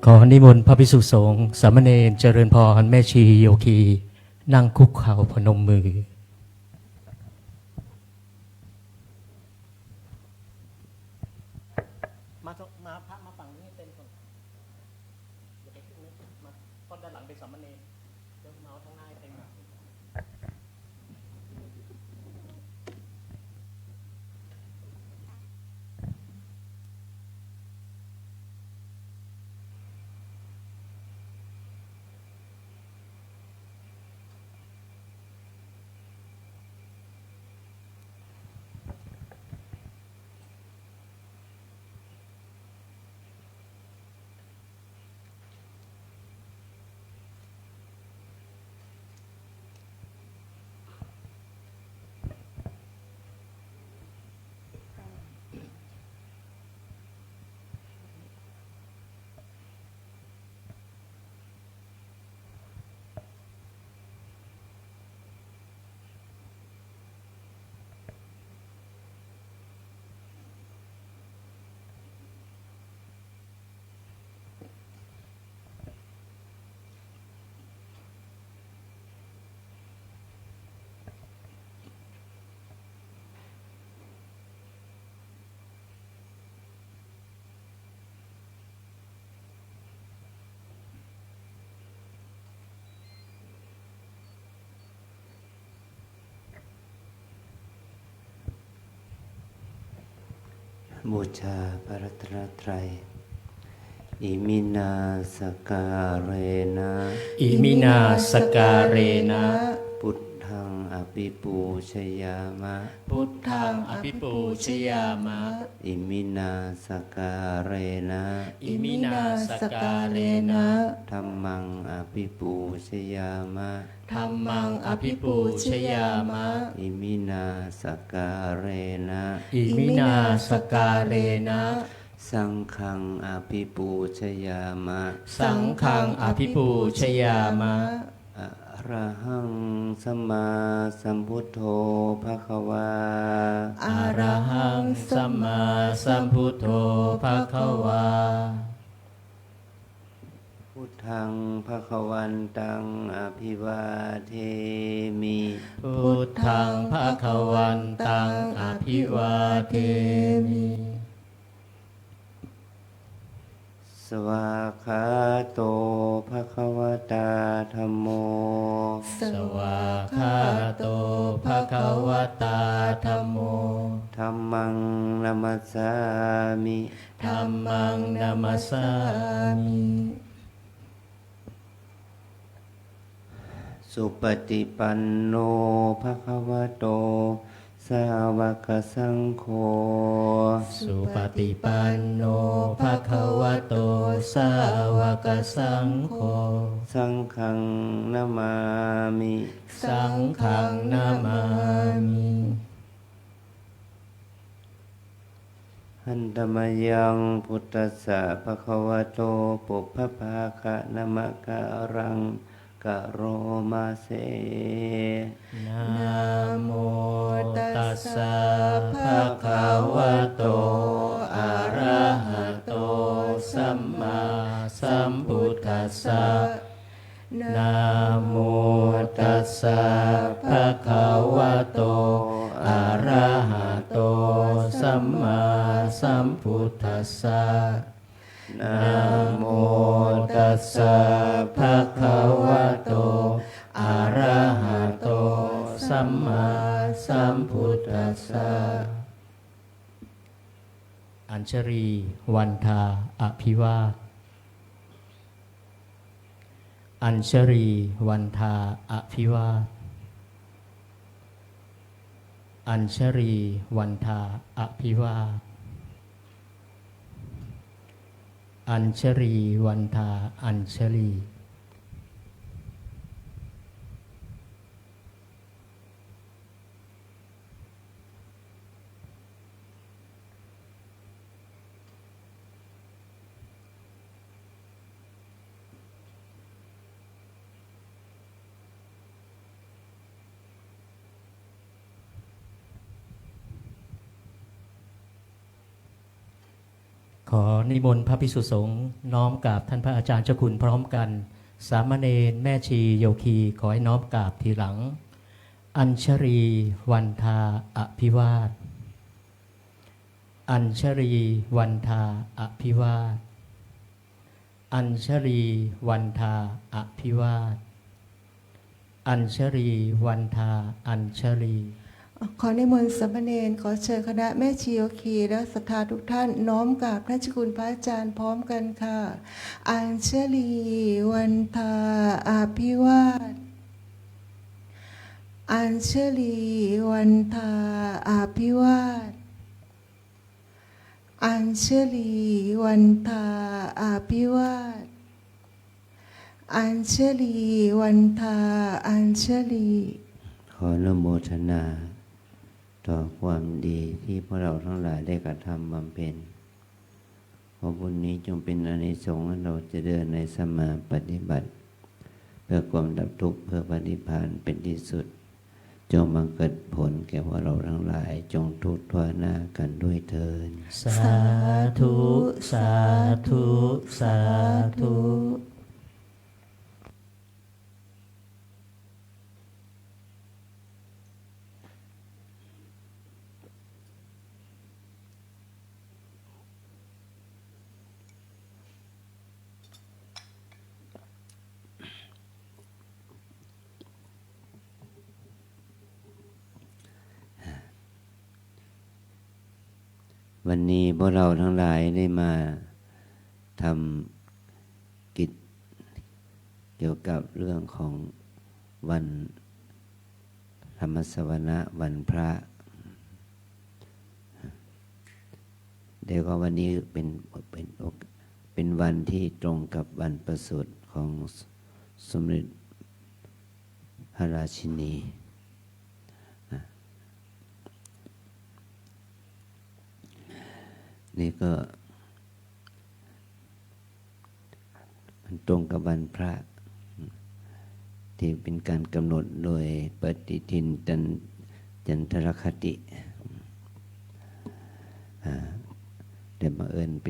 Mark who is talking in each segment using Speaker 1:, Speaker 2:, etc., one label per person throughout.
Speaker 1: ขอนิมนต์พระภิกษุสงฆ์สามเณรเจริญพรแม่ชีโยคีนั่งคุกเข่าพนมมือ
Speaker 2: บูชาพระรัตนตรัยอิมินาสการเรนะ
Speaker 1: อิมินาสการเรนะ
Speaker 2: พุทธังอภิปูชยามะ
Speaker 1: พุทธังอภิปูชยามะ
Speaker 2: อิมินาสการเรนะ
Speaker 1: อิมินาสการเรนะ
Speaker 2: ธัมมังอภิปูชยามะ
Speaker 1: ธัมมังอภิปูชยามะ
Speaker 2: อิมินาสการเรนะ
Speaker 1: อิมินาสการเรนะ
Speaker 2: สังฆังอภิปูชยามะ
Speaker 1: สังฆังอภิปูชยามะ
Speaker 2: อะระหังสัมมาสัมพุทโธภควา
Speaker 1: อะระหังสัมมาสัมพุทโธภะคะวา
Speaker 2: พุทธังภควันตังอภิวาเทมิ
Speaker 1: พุทธังภะคะวันตังอภิวาเทมิ
Speaker 2: สวากขาโตภควตาธัมโม
Speaker 1: สวากขาโตภะคะวตาธัมโม
Speaker 2: ธัมมังนัมสสามิ
Speaker 1: ธัมมังนัมสสามิ
Speaker 2: สุปฏิปันโนภควโตสาวกสังโฆ
Speaker 1: สุปฏิปันโนภะคะวะโตสาวกสังโฆ
Speaker 2: สังฆังนามามิ
Speaker 1: สังฆังนามามิ
Speaker 2: หันตมยังพุทธัสสะภะคะวะโตปุพพภาคะนะมะการังกะโรมาเส
Speaker 1: นะโมตัสสะภะคะวะโตอะระหะโตสัมมาสัมพุทธัสสะนะโมตัสสะภะคะวะโตอะระหะโตสัมมาสัมพุทธัสสะนะโมตัสสะภะคะวะโตอะระหะโตสัมมาสัมพุทธัสสะอัญชรีวันทาอภิวาทอัญชรีวันทาอภิวาทอัญชรีวันทาอภิวาทอัญชรีวันทาอัญชลีขอนิมนต์พระภิกษุสงฆ์น้อมกราบท่านพระอาจารย์เจ้าคุณพร้อมกันสามเณรแม่ชีโยคีขอให้น้อมกราบทีหลังอัญชรีวันทาอภิวาทอัญชรีวันทาอภิวาทอัญชรีวันทาอภิวาทอัญชรีวันทาอัญชลี
Speaker 3: ขอนิมนต์สามเณรขอเชิญคณะแม่ชีโยคีและศรัทธาทุกท่านน้อมกราบพระเจ้าคุณพระอาจารย์พร้อมกันค่ะอัญชลีวันทาอภิวาทอัญชลีวันทาอภิวาทอัญชลีวันทาอภิวาทอัญชลีวันทาอัญชลี
Speaker 2: ขออนุโมทนาต่อความดีที่พวกเราทั้งหลายได้กระทำบำเพ็ญขอบุญนี้จงเป็นอานิสงส์ให้เราจะเดินในสมาปฏิบัติ เพื่อความดับทุกข์เพื่อปฏิภาณเป็นที่สุด จงบังเกิดผลแก่พวกเราทั้งหลายจงทุกข์ทั่วหน้ากันด้วยเถิด
Speaker 1: สาธุสาธุสาธุ
Speaker 2: พ วันนี้พวกเราทั้งหลายได้มาทำกิจเกี่ยวกับเรื่องของวันธรรมสวนะวันพระเดี๋ยวก็วันนี้เป็นวันที่ตรงกับวันประสูติของสมเด็จพระราชินีนี่ก็มันตรงกับวันพระที่เป็นการกำหนดโดยปฏิทินจันทรคติแต่บังเอิญเ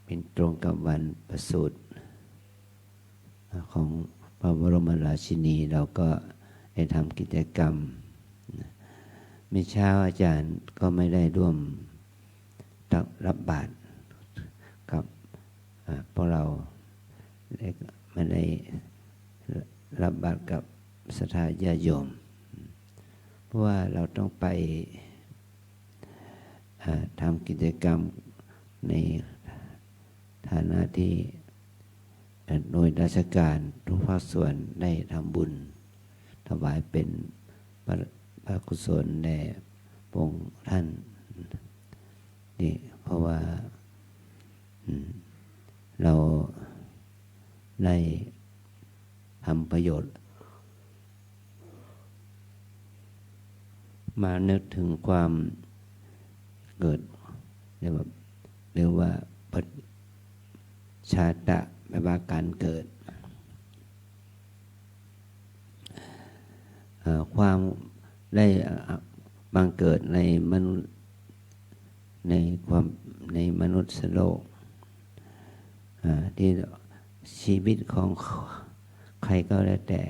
Speaker 2: ป็นตรงกับวันประสูติของพระบรมราชินีเราก็ได้ทำกิจกรรมเมื่อเช้าอาจารย์ก็ไม่ได้ร่วมรับบาตรกับพวกเราไม่ได้รับบาตรกับศรัทธาญาติโยมเพราะว่าเราต้องไปทำกิจกรรมในฐานะที่หน่วยราชการทุกภาคส่วนได้ทำบุญถวายเป็นพระกุศลแด่พระองค์ท่านนี่เพราะว่าเราได้ทำประโยชน์มานึกถึงความเกิดเรียกว่าชาตะแปลว่าการเกิดความได้บังเกิดในมนุษย์ในมนุษย์โลกที่ชีวิตของใครก็แล้วแต่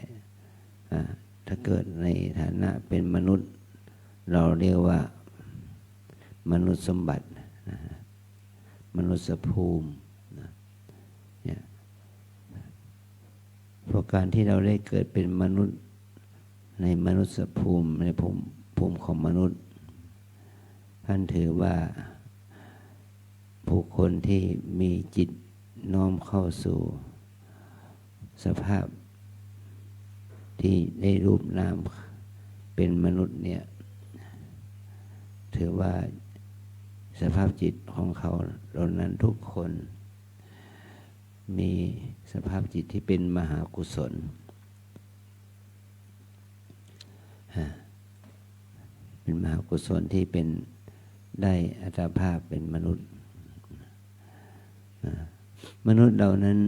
Speaker 2: ถ้าเกิดในฐานะเป็นมนุษย์เราเรียกว่ามนุษย์สมบัติมนุษย์ภูมิเนี่ยเพราะการที่เราได้เกิดเป็นมนุษย์ในมนุษย์ภูมิในภูมิของมนุษย์ท่านถือว่าผู้คนที่มีจิตน้อมเข้าสู่สภาพที่ได้รูปนามเป็นมนุษย์เนี่ยถือว่าสภาพจิตของเขาเหล่านั้นทุกคนมีสภาพจิตที่เป็นมหากุศลเป็นมหากุศลที่เป็นได้อัตภาพเป็นมนุษย์มนุษย์เหล่านั้น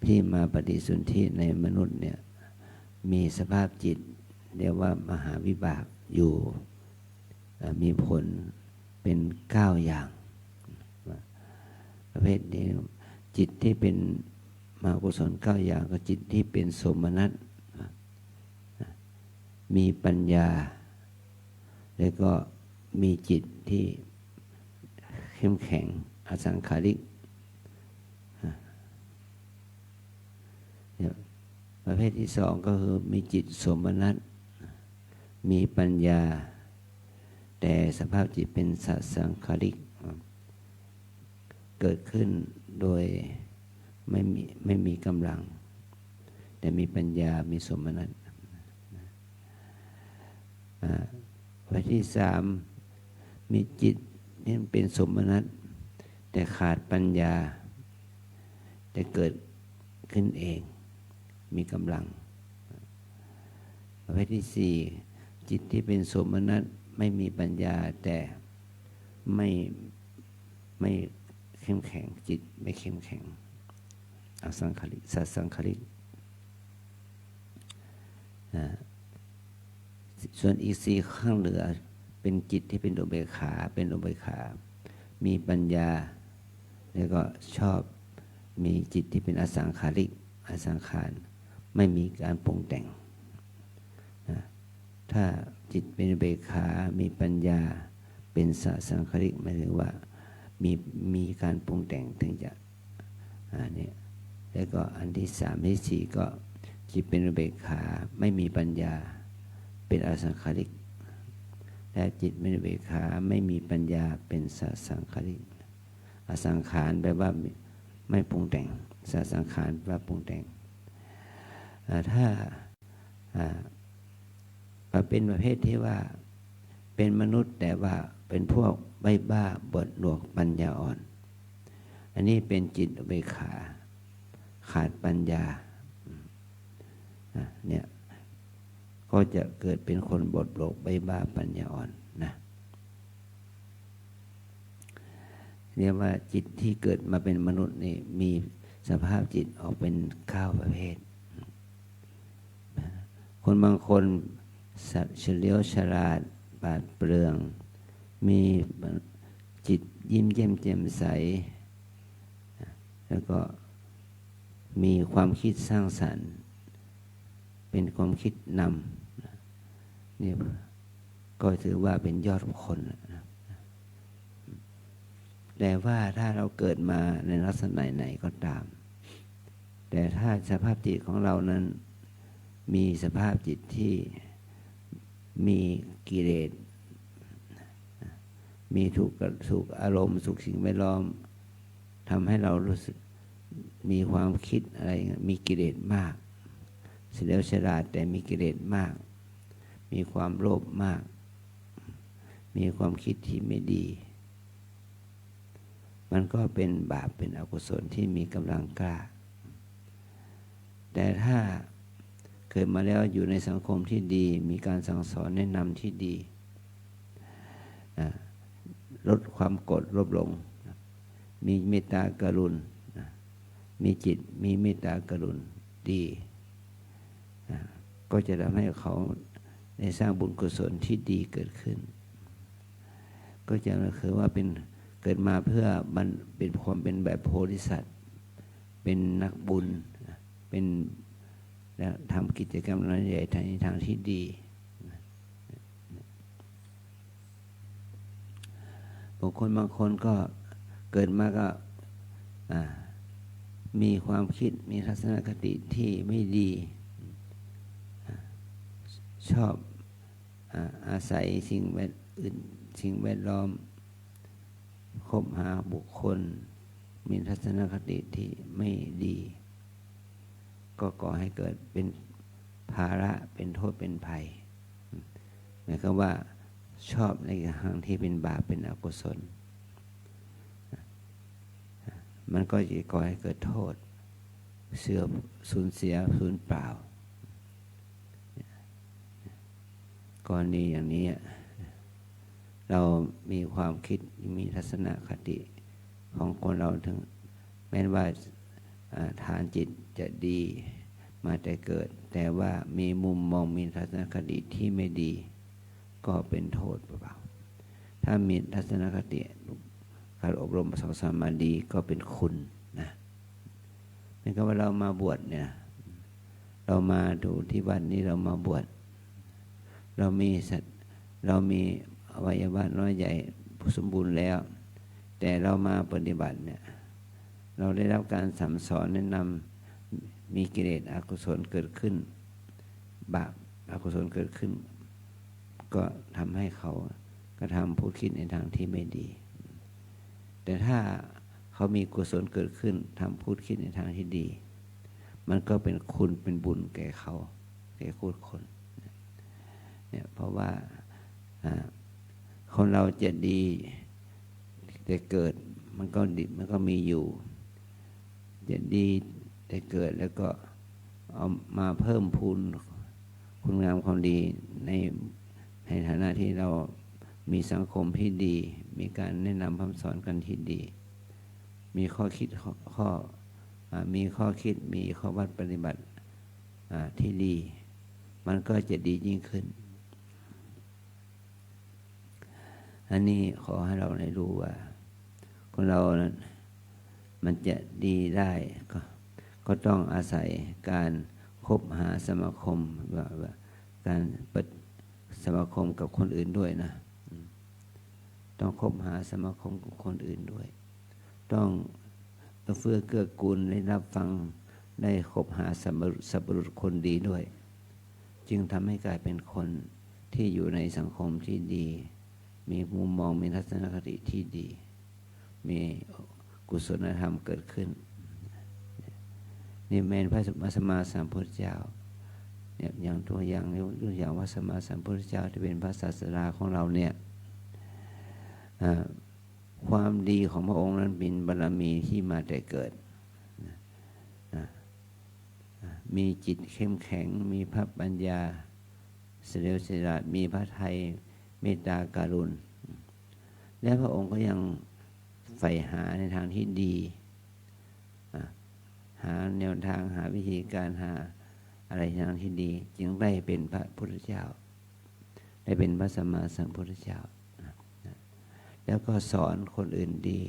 Speaker 2: ที่มาปฏิสนธิในมนุษย์เนี่ยมีสภาพจิตเรียกว่ามหาวิบากอยู่มีผลเป็น9อย่างประเภทนี้จิตที่เป็นมหากุศล9อย่างก็จิตที่เป็นโสมนัสมีปัญญาแล้วก็มีจิตที่เข้มแข็งอสังขาริกประเภทที่2ก็คือมีจิตโสมนัสมีปัญญาแต่สภาพจิตเป็นสังขาริกเกิดขึ้นโดยไม่มีกำลังแต่มีปัญญามีโสมนัสประเภทที่3มีจิตที่เป็นโสมนัสแต่ขาดปัญญาแต่เกิดขึ้นเองมีกำลังประเภทที่4จิตที่เป็นโสมนัสไม่มีปัญญาแต่ไม่เข้มแข็งจิตไม่เข้มแข็งอสังขาริกสังขาริกส่วนอีก4ข้างเหลือเป็นจิตที่เป็นอุเบกขามีปัญญาแล้วก็ชอบมีจิตที่เป็นอสังขาริกอสังขารไม่มีการปรุงแต่งถ้าจิตเป็นอุเบกขามีปัญญาเป็นสังขาริกหมายถึงว่ามีการปรุงแต่งถึงจะเนี่ยแล้วก็อันที่3ที่4ก็จิตเป็นอุเบกขาไม่มีปัญญาเป็นอสังขาริก แต่จิตไม่อุเบกขาไม่มีปัญญาเป็นสังขารอสังขารแปลว่าไม่ปรุงแต่งสังขารแปลว่าปรุงแต่งถ้าเป็นประเภทที่ว่าเป็นมนุษย์แต่ว่าเป็นพวกบ้าบดหนวกปัญญาอ่อนอันนี้เป็นจิตอุเบกขาขาดปัญญาเนี่ยก็จะเกิดเป็นคนบดโลกบ้าปัญญาอ่อนนะเรียกว่าจิตที่เกิดมาเป็นมนุษย์นี่มีสภาพจิตออกเป็น9ประเภทคนบางคนเฉลียวฉลาดปราดเปรื่องมีจิตยิ้มแย้มแจ่มใสแล้วก็มีความคิดสร้างสรรค์เป็นความคิดนำนี่ก็ถือว่าเป็นยอดคนนะแต่ว่าถ้าเราเกิดมาในลักษณะไหนก็ตามแต่ถ้าสภาพจิตของเรานั้นมีสภาพจิตที่มีกิเลสมีถูกอารมณ์สุขสิ่งแวดล้อมทำให้เรารู้สึกมีความคิดอะไรมีกิเลสมากเฉลียวฉลาดแต่มีกิเลสมากมีความโลภมากมีความคิดที่ไม่ดีมันก็เป็นบาปเป็นอกุศลที่มีกำลังกล้าแต่ถ้าเกิดมาแล้วอยู่ในสังคมที่ดีมีการสั่งสอนแนะนำที่ดีลดความโกรธโลภหลงมีเมตตากรุณมีจิตมีเมตตากรุณดีก็จะทำให้เขาได้สร้างบุญกุศลที่ดีเกิดขึ้นก็จะคือว่าเป็นเกิดมาเพื่อมันเป็นความเป็นแบบโพธิสัตว์เป็นนักบุญเป็นและทำกิจกรรมนั้นใหญ่ในทางที่ดีบุคคลบางคนก็เกิดมาก็มีความคิดมีทัศนคติที่ไม่ดีชอบอาศัยสิ่งแวดล้อมคบหาบุคคลมีทัศนคติที่ไม่ดีก็ก่อให้เกิดเป็นภาระเป็นโทษเป็นภัยหมายความว่าชอบในทางที่เป็นบาปเป็นอกุศลมันก็จะก่อให้เกิดโทษสูญเสียสูญเปล่ากรณีอย่างนี้เรามีความคิดมีทัศนคติของคนเราถึงแม้ว่าฐานจิตจะดีมาแต่เกิดแต่ว่ามีมุมมองมีทัศนคติที่ไม่ดีก็เป็นโทษเปล่าถ้ามีทัศนคติการอบรมสอนสมาดีก็เป็นคุณนะเป็นก็ว่าเรามาบวชเนี่ยเรามาดูที่วัดนี้เรามาบวชเรามีอวัยวะน้อยใหญ่สมบูรณ์แล้วแต่เรามาปฏิบัติเนี่ยเราได้รับการสั่งสอนแนะนำมีกิเลสอกุศลเกิดขึ้นบาปอกุศลเกิดขึ้นก็ทำให้เขากระทำพูดคิดในทางที่ไม่ดีแต่ถ้าเขามีกุศลเกิดขึ้นทำพูดคิดในทางที่ดีมันก็เป็นคุณเป็นบุญแก่เขาแก่คนเนี่ยเพราะว่าคนเราจะดีแต่เกิดมันก็มีอยู่จะดีแต่เกิดแล้วก็เอามาเพิ่มพูนคุณงามความดีในฐานะที่เรามีสังคมที่ดีมีการแนะนำคำสอนกันที่ดีมีข้อคิดมีข้อคิดมีข้อวัดปฏิบัติที่ดีมันก็จะดียิ่งขึ้นอันนี้ขอให้เราได้รู้ว่าคนเรานั้นมันจะดีได้ก็ต้องอาศัยการคบหาสมาคมว่าการสมาคมกับคนอื่นด้วยนะต้องคบหาสมาคมกับคนอื่นด้วยต้องเฟื้อเกื้อกูลได้รับฟังได้คบหาสัพบุรุษคนดีด้วยจึงทำให้กลายเป็นคน ที่อยู่ในสังคมที่ดีมีมุมมองมีทัศนคติที่ดีมีกุศลธรรมเกิดขึ้นนี่แม้พระสัมมาสัมพุทธเจ้าเนี่ยอย่างตัวอย่างว่าสัมมาสัมพุทธเจ้าที่เป็นพระศาสดาของเราเนี่ยความดีของพระองค์นั้นเป็นบารมีที่มาแต่เกิดมีจิตเข้มแข็งมีพระปัญญาเฉลียวฉลาดมีพระทัยเมตตาการุณและพระองค์ก็ยังใฝ่หาในทางที่ดีหาแนวทางหาวิธีการหาอะไรทางที่ดีจึงได้เป็นพระพุทธเจ้าได้เป็นพระสัมมาสัมพุทธเจ้าแล้วก็สอนคนอื่นดี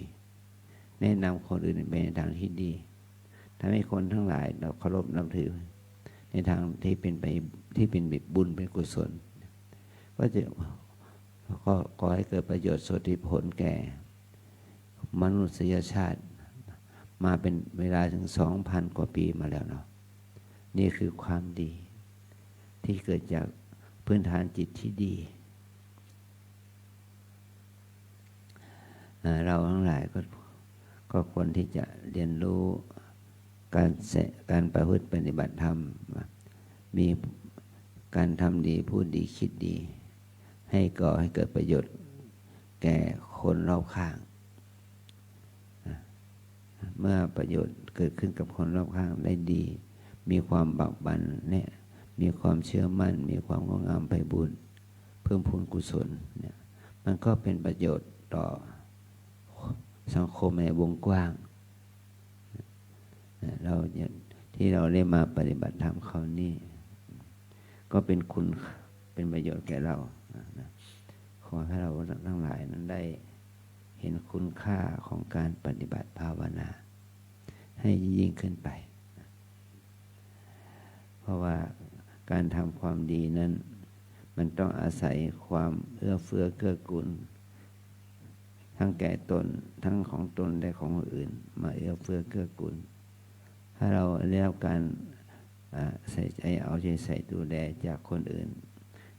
Speaker 2: แนะนำคนอื่นไปในทางที่ดีทำให้คนทั้งหลายเราเคารพนับถือในทางที่เป็นไปที่เป็นบุญเป็นกุศลก็จะก็ขอให้เกิดประโยชน์สุทธิผลแก่มนุษยชาติมาเป็นเวลาถึง 2,000 กว่าปีมาแล้วเนาะนี่คือความดีที่เกิดจากพื้นฐานจิตที่ดีเราทั้งหลายก็ควรที่จะเรียนรู้การประพฤติปฏิบัติธรรมมีการทำดีพูดดีคิดดีให้ก่อให้เกิดประโยชน์แก่คนรอบข้างเมื่อประโยชน์เกิดขึ้นกับคนรอบข้างได้ดีมีความเบิกบานเนี่ยมีความเชื่อมั่นมีความงดงามไพบูลย์เพิ่มพูนกุศลเนี่ยมันก็เป็นประโยชน์ต่อสังคมในวงกว้างเราที่เราได้มาปฏิบัติธรรมคราวนี้ก็เป็นคุณเป็นประโยชน์แก่เราขอให้เราทั้งหลายนั้นได้เห็นคุณค่าของการปฏิบัติภาวนาให้ยิ่งขึ้นไปเพราะว่าการทำความดีนั้นมันต้องอาศัยความเอื้อเฟื้อเกื้อกูลทั้งแก่ตนทั้งของตนและของคนอื่นมาเอื้อเฟื้อเกื้อกูลถ้าเราได้รับการใส่ใจเอาใจใส่ดูแลจากคนอื่น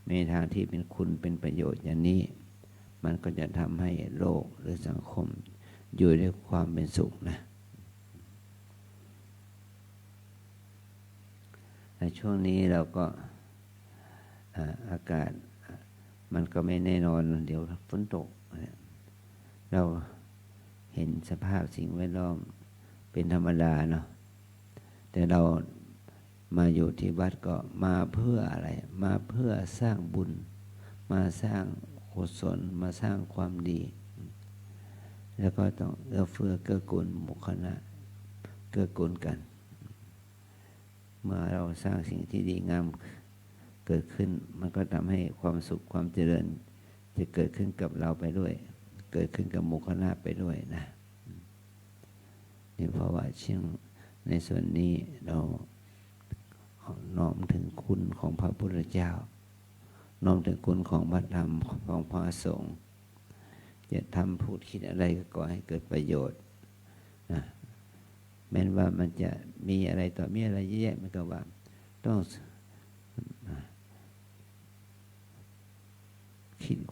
Speaker 2: ในทางที่เป็นคุณเป็นประโยชน์อย่างนี้มันก็จะทำให้โลกหรือสังคมอยู่ด้วยความเป็นสุขนะในช่วงนี้เราก็อากาศมันก็ไม่แน่นอนเดี๋ยวฝนตกเราเห็นสภาพสิ่งแวดล้อมเป็นธรรมดาเนาะแต่เรามาอยู่ที่วัดก็มาเพื่ออะไรมาเพื่อสร้างบุญมาสร้างกุศลมาสร้างความดีแล้วก็ต้องเอื้อเฟื้อเกื้อกูลหมู่คณะเกื้อกูลกันเมื่อเราสร้างสิ่งที่ดีงามเกิดขึ้นมันก็ทำให้ความสุขความเจริญจะเกิดขึ้นกับเราไปด้วยเกิดขึ้นกับหมู่คณะไปด้วยนะนี่เพราะว่าเช่นในส่วนนี้เราน้อมถึงคุณของพระพุทธเจ้าน้อมถึงคุณของพระธรรมของพระสงฆ์จะทำพูดคิดอะไรก็ก่อให้เกิดประโยชน์นะแม้ว่ามันจะมีอะไรต่อมีอะไรเยอะแยะมันก็ว่าต้อง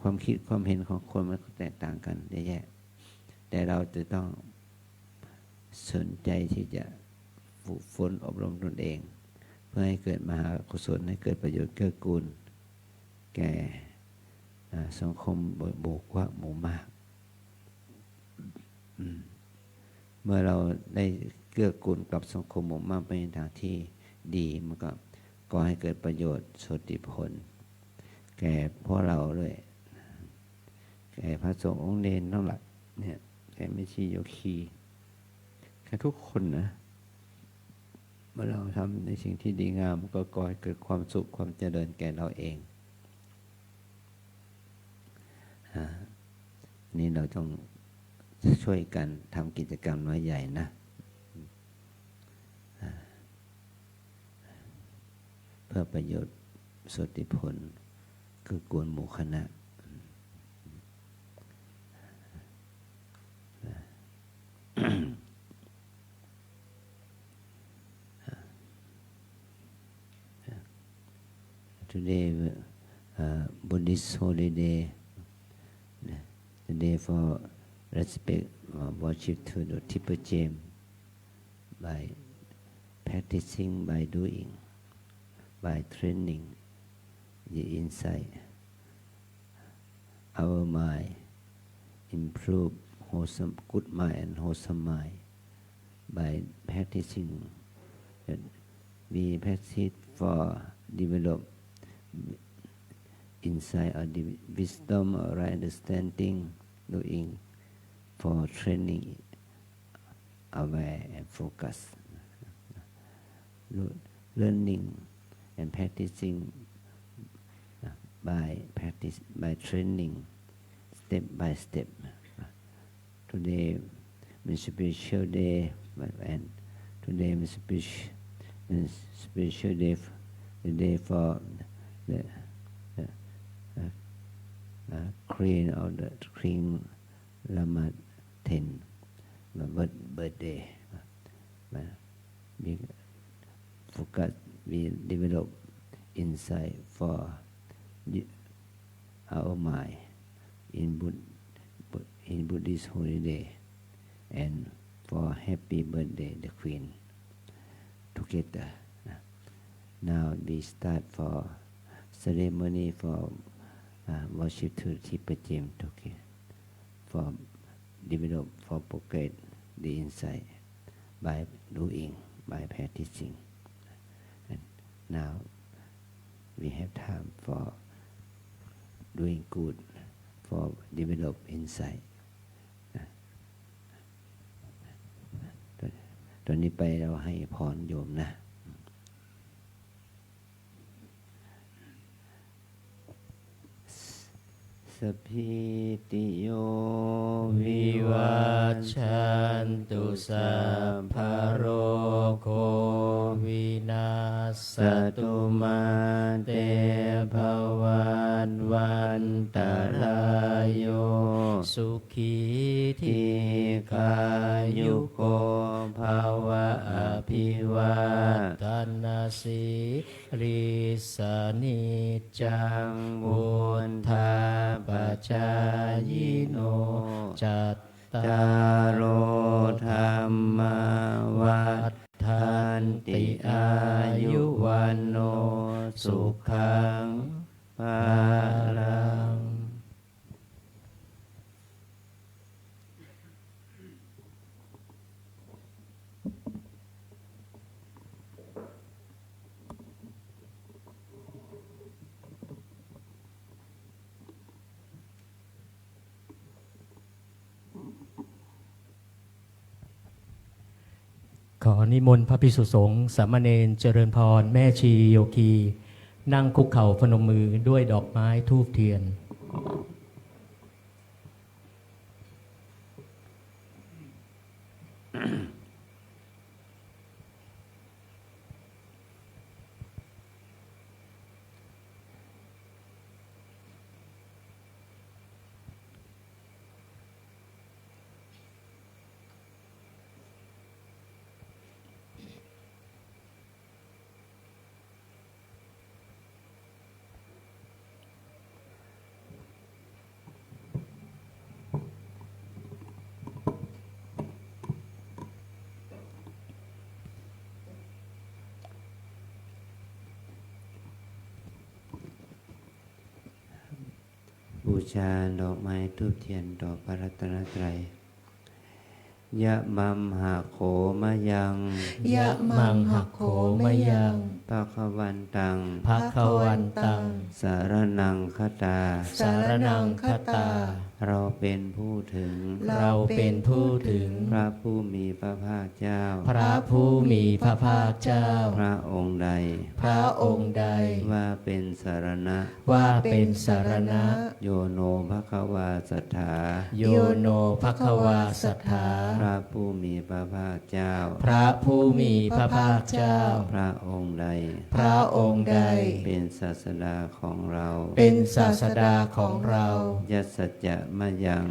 Speaker 2: ความคิดความเห็นของคนมันก็แตกต่างกันเยอะแยะแต่เราจะต้องสนใจที่จะฝึกฝนอบรมตนเองเพื่อให้เกิดมหากุศลให้เกิดประโยชน์เกื้อกูลแก่สังคมโบกว่าหมู่มากเมื่อเราได้เกื้อกูลกับสังคมหมู่มากไปในทางที่ดีมันก็ก่อให้เกิดประโยชน์สุทธิผลแก่พวกเราด้วยแก่พระสงฆ์องค์เนรทั้งหลายเนี่ยแก่แม่ชีโยคีแก่ทุกคนนะเมื่อเราทำในสิ่งที่ดีงามก็ก่อให้เกิดความสุขความเจริญแก่เราเองนี่เราต้องช่วยกันทำกิจกรรมน้อยใหญ่นะเพื่อประโยชน์สุทธิผลคือกวนหมู่คณะToday Buddhist holiday, the day for respect worship to the Tipper James by practicing, by doing, by training the insight. Our mind improve wholesome, good mind and wholesome mind by practicing. We practice for develop insight or wisdom or right understanding, doing for training aware and focus. Learning and practicing by training step by step. Today is special day, and today is special day, the day for the Queen of the King Rama 10 birthday. We focus, we develop insight for our mind in Buddhist holiday, and for happy birthday the Queen together. Now we start for ceremony for worship to Tipper James together, for develop, for progress the insight by doing, by practicing. And now we have time for doing good, for develop insight. ตอนนี้ไปเราให้พรโยมนะสัพพิติโยวิวัชชันตุสัพพะโรโควินาศตุมาเตภวันวันตรายโยสุขีทีกายุโกภาวะอภิวาทนาสิริสนิจังวุฒาปัจจายโนจัตตารโอธรรมวัฏฐันติอายุวันโนสุขังภาลัง
Speaker 1: ขอนิมนต์พระภิกษุสงฆ์สามเณรเจริญพรแม่ชีโยคีนั่งคุกเข่าพนมมือด้วยดอกไม้ธูปเทียน
Speaker 2: บูชาดอกไม้ธูปเทียนต่อพระรัตนตรัยยะมัมหะโขมะยัง
Speaker 3: ยะมังหะโขมะยัง
Speaker 2: ภะคะวันตัง
Speaker 1: ภคะวันตัง
Speaker 2: สารนังคตา
Speaker 3: สารนังคตา
Speaker 2: เราเป็นผู้ถึง
Speaker 1: เราเป็นผู้ถึง
Speaker 2: พระผู้มีพระภาคเจ้า
Speaker 1: พระผู้มีพระภาคเจ้า
Speaker 2: พระองค์ใด
Speaker 1: พระองค์ใด
Speaker 2: ว่าเป็นสารณะ
Speaker 1: ว่าเป็นสารณะ
Speaker 2: โยโนภะคะวาสัทธา
Speaker 1: โยโนภควาสัทธา
Speaker 2: พระผู้มีพระภาคเจ้า
Speaker 1: พระผู้มีพระภาคเจ้า
Speaker 2: พระองค์ใด
Speaker 1: พระองค์ใด
Speaker 2: เป็นศาสดาของเรา
Speaker 1: เป็นศาสดาของเรา
Speaker 2: ยัสสจะมะยัง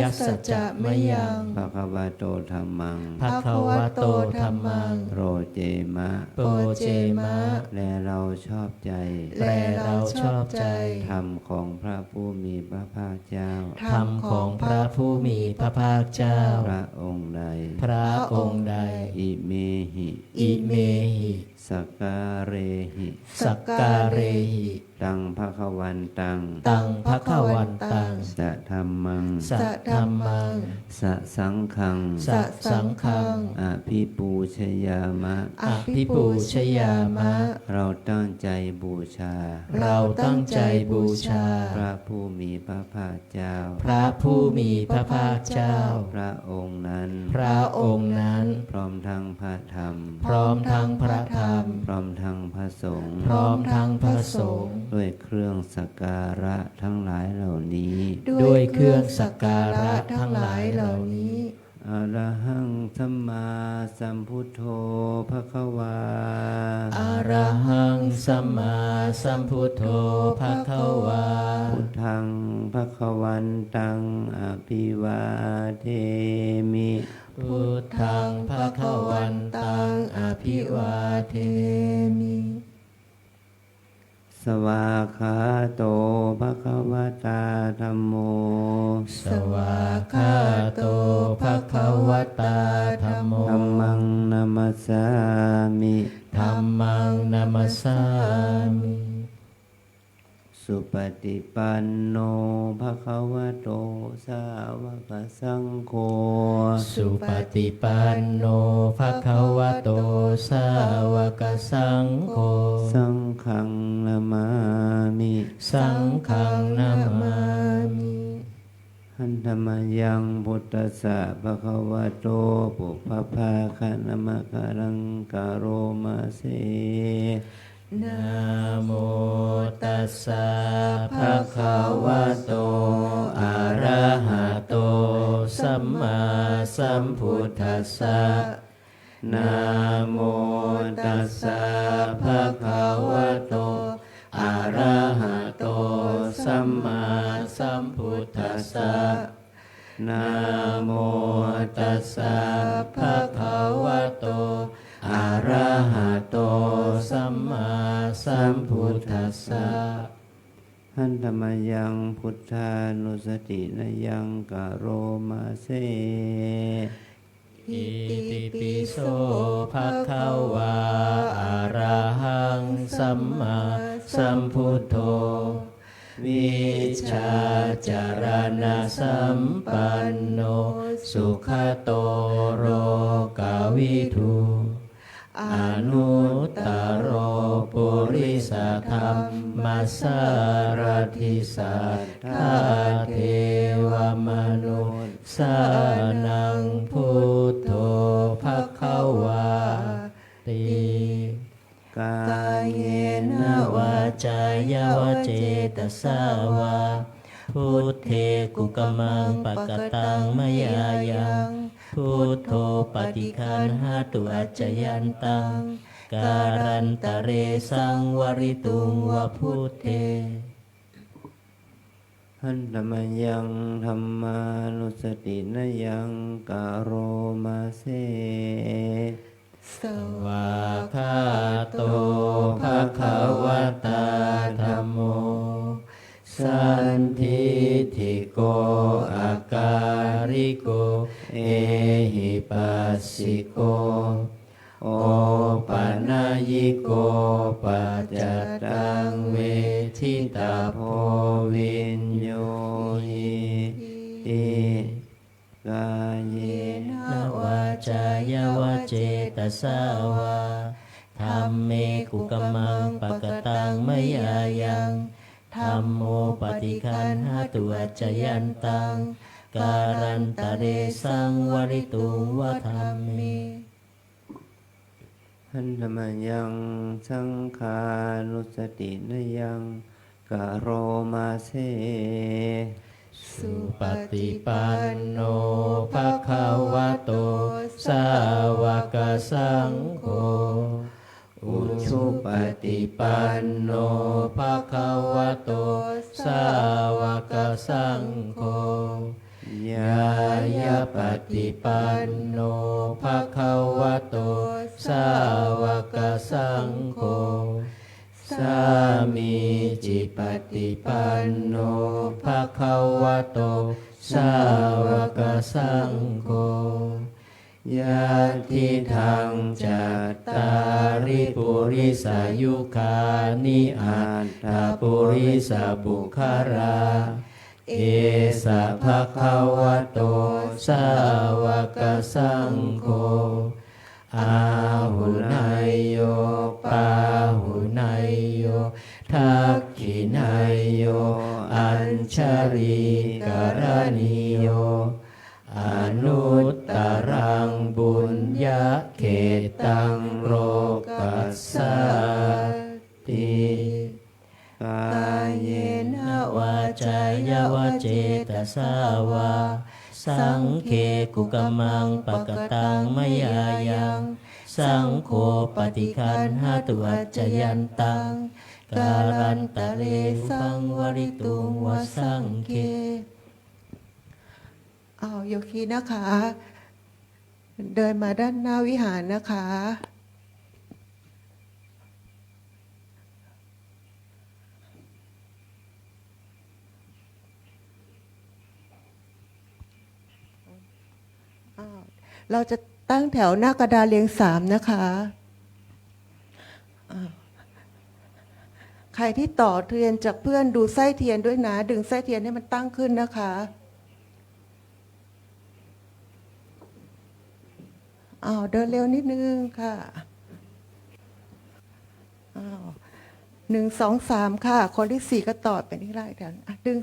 Speaker 3: ยัสสจะมะยัง
Speaker 2: ภะคะวะโตธัมมัง
Speaker 1: ภควโตธัมมัง
Speaker 2: โปรเจมะ
Speaker 1: โปเจมะ
Speaker 2: และเราชอบใจ
Speaker 1: และเราชอบใจ
Speaker 2: ธรรมของพระผู้มีพระภาคเจ้า
Speaker 1: ธรรมของพระผู้มีพระภาคเจ้า
Speaker 2: พระองค์ใด
Speaker 1: พระองค์ใด
Speaker 2: อิเมหิ
Speaker 1: อิเมหิ
Speaker 2: สกการเรหิ
Speaker 1: สักการเรหิ
Speaker 2: ตังภควันตัง
Speaker 1: ตังภควันตัง
Speaker 2: สะธัมมัง
Speaker 1: สัทธัมมัง
Speaker 2: สะสังฆัง
Speaker 1: สัสังฆัง
Speaker 2: อภิปูชยามะ
Speaker 1: อภิปูชยามะ
Speaker 2: เราตั้งใจบูชา
Speaker 1: เราตั้งใจบูชา
Speaker 2: พระผู้มีพระภาคเจ้า
Speaker 1: พระผู้มีพระภาคเจ้า
Speaker 2: พระองค์นั้น
Speaker 1: พระองค์นั้น
Speaker 2: พร้อมทั้งพระธรรม
Speaker 1: พร้อมทั้งพระธรรม
Speaker 2: พร้อมทั้งพระสงฆ์
Speaker 1: พร้อมทั้งพระสงฆ์
Speaker 2: ด้วยเครื่องสักการะทั้งหลายเหล่านี้
Speaker 1: ด้วยเครื่องสักการะทั้งหลายเหล่านี้
Speaker 2: อะระหังสัมมาสัมพุทโธภควา
Speaker 1: อะระหังสัมมาสัมพุทโธภควา
Speaker 2: พุทธังภควันตังอภิวาเทมิ
Speaker 1: พุทธังภควันตังอภิวาเทมิ
Speaker 2: สวาคาโตภควตาธัมโม
Speaker 1: สวากขาโตภควตาธัมโม
Speaker 2: ธัมมังนามัสสามิ
Speaker 1: ธัมมังนามัสสามิ
Speaker 2: สุปฏิปันโนภควโตสาวกสังโฆ
Speaker 1: สุปฏิปันโนภควโตสาวกสังโฆ
Speaker 2: สังฆังนามามิ
Speaker 1: สังฆังนามามิ
Speaker 2: หันธรรมยังพุทธัสสะภควโตปุพพาคะนะมะกะรังกะโรมาเส
Speaker 1: นะโมตัสสะภะคะวะโตอะระหะโตสัมมาสัมพุทธัสสะนะโมตัสสะภะคะวะโตอะระหะโตสัมมาสัมพุทธัสสะนะโมตัสสะภะคะวะโตอะระหะโตสัมมาสัมพุทธัสสะ
Speaker 2: หันธรรมยังพุทธานุสตินะยังกะโรมาเส
Speaker 1: อิติปิโสภะคะวาอะระหังสัมมาสัมพุทโธวิชาจารณสัมปันโนสุขโตโรกาวิทูอนุตตโรปุริสธรรมมัสสารทิสัทธาเทวมนุสานังพุทโธภควาติ
Speaker 2: กาก
Speaker 3: าย
Speaker 2: เย
Speaker 3: เย
Speaker 2: นะ
Speaker 3: นะ
Speaker 1: วาจายาวเจตสาวาพุทเทกุกมังปะกตังมยายังพุทโธปฏิคันหาตุอัจจยันตังการันตะเรสังวริตุงวะพุทเท
Speaker 2: หันธรรมยังธรรมานุสตินะยังกะโรมาเส
Speaker 3: ส
Speaker 1: วาคาโตภะคะวะตาธัมโมสันทิทิโกอาการิโกเอหิปัสสิโกโอปัญญิโกปัจจตังเวทิตาโพวินโยหิติกายเยนะวาจายาวเจตสาวาธัมเมกุกมังปะกตังมยายังธัมโมปฏิคันหาตุอัจจยันตังการันตะเรสังวริตุงวะธัมเม
Speaker 2: หันธรรมยังสังขานุสตินะยังกะโรมาเส
Speaker 1: สุปฏิปันโนภะคะวะโตสาวกสังโฆอุชุปฏิปันโนภะคะวะโตสาวกสังโฆญาญาปฏิปันโนภะคะวะโตสาวกสังโฆสามีจิปฏิปันโนภะคะวะโตสาวกสังโฆยะทิทังจัตตาริปุริสายุคานิอัตถปุริสบุคาราเอสะภะคะวะโตสาวกสังโฆอาหุนายโยปาหุนายโยทักขินายโยอัญชลีกรณีโยอนุตตรังบุญญาเขตังโรกัสสติกายเยนะวาจายวาเจตสาวาสังเคกุกมังปะกตังมยายังสังโฆปฏิคันหตุอัจจยันตังกาลันตะเลสังวริตุงวสังเค
Speaker 3: โยคีนะคะ เดินมาด้านหน้าวิหารนะคะเราจะตั้งแถวหน้ากระดานเรียง3นะคะใครที่ต่อเทียนจากเพื่อนดูไส้เทียนด้วยนะดึงไส้เทียนให้มันตั้งขึ้นนะคะเดินเร็วนิดนึงค่ะ1 2 3ค่ะคนที่4ก็ต่อไปที่ไรเดี๋ยวดึง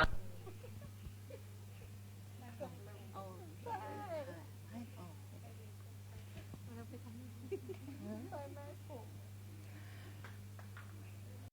Speaker 1: ะ